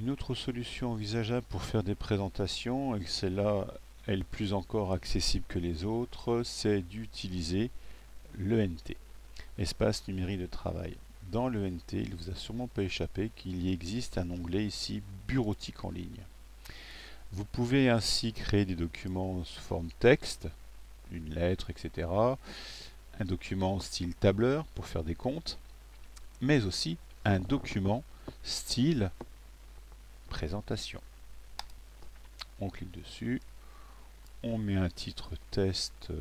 Une autre solution envisageable pour faire des présentations, et celle-là est plus encore accessible que les autres, c'est d'utiliser l'ENT, espace numérique de travail. Dans l'ENT, il ne vous a sûrement pas échappé qu'il y existe un onglet ici bureautique en ligne. Vous pouvez ainsi créer des documents sous forme texte, une lettre, etc. Un document style tableur pour faire des comptes, mais aussi un document style présentation. On clique dessus, on met un titre test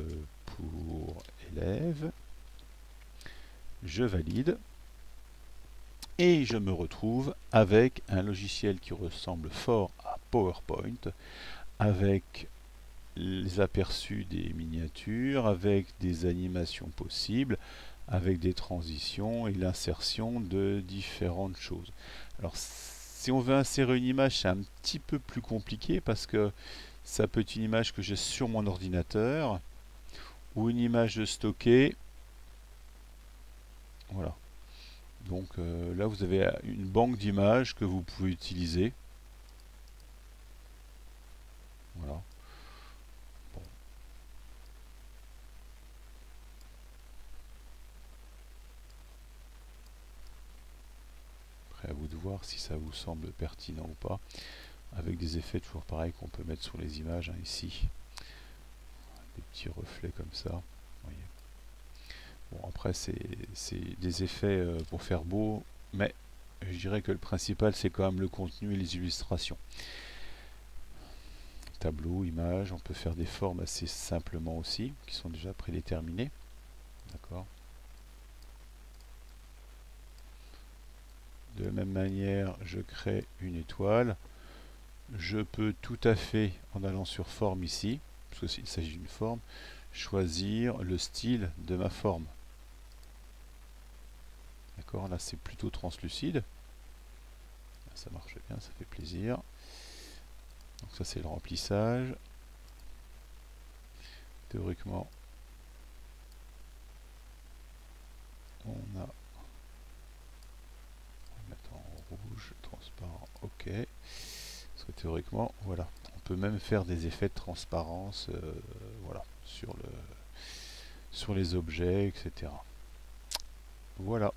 pour élèves, je valide et je me retrouve avec un logiciel qui ressemble fort à PowerPoint, avec les aperçus des miniatures, avec des animations possibles, avec des transitions et l'insertion de différentes choses. Alors si on veut insérer une image, c'est un petit peu plus compliqué parce que ça peut être une image que j'ai sur mon ordinateur ou une image stockée. Voilà. Donc là vous avez une banque d'images que vous pouvez utiliser. Voilà. Bon. Après à vous de voir si ça vous semble pertinent ou pas. Avec des effets toujours pareils qu'on peut mettre sur les images, hein, ici. Des petits reflets comme ça. Voyez. Bon, après c'est des effets pour faire beau, mais je dirais que le principal c'est quand même le contenu et les illustrations. Tableau, image, on peut faire des formes assez simplement aussi, qui sont déjà prédéterminées. D'accord. De la même manière, je crée une étoile. Je peux tout à fait, en allant sur forme ici, parce qu'il s'agit d'une forme, choisir le style de ma forme. D'accord, là c'est plutôt translucide. Ça marche bien, ça fait plaisir. Donc ça c'est le remplissage. Théoriquement, on a, on va mettre en rouge, transparent, ok. Parce que théoriquement, voilà, on peut même faire des effets de transparence, voilà, sur les objets, etc. Voilà.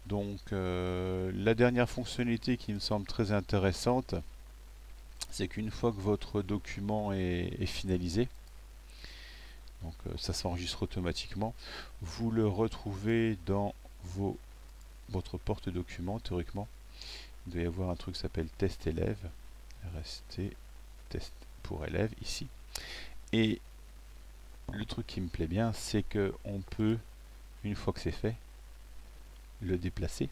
Donc la dernière fonctionnalité qui me semble très intéressante, c'est qu'une fois que votre document est finalisé, donc ça s'enregistre automatiquement, vous le retrouvez dans votre porte-document. Théoriquement, il doit y avoir un truc qui s'appelle test élève, RST, test pour élève ici. Et le truc qui me plaît bien, c'est que on peut, une fois que c'est fait, le déplacer.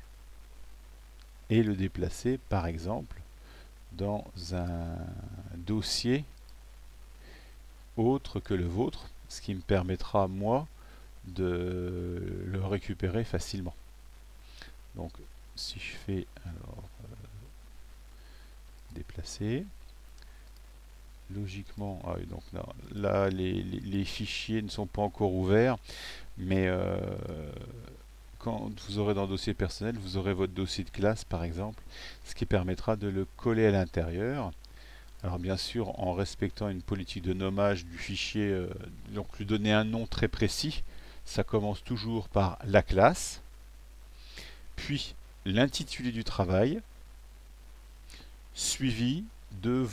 Et le déplacer, par exemple, dans un dossier autre que le vôtre, ce qui me permettra, moi, de le récupérer facilement. Donc, si je fais, alors, déplacer, logiquement, ah oui, donc non, là, les fichiers ne sont pas encore ouverts, mais quand vous aurez dans le dossier personnel, vous aurez votre dossier de classe, par exemple, ce qui permettra de le coller à l'intérieur. Alors bien sûr, en respectant une politique de nommage du fichier, donc lui donner un nom très précis. Ça commence toujours par la classe, puis l'intitulé du travail, suivi de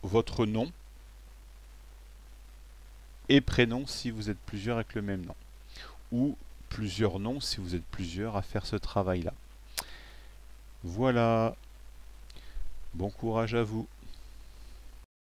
votre nom et prénom si vous êtes plusieurs avec le même nom, ou plusieurs noms si vous êtes plusieurs à faire ce travail-là. Voilà, bon courage à vous.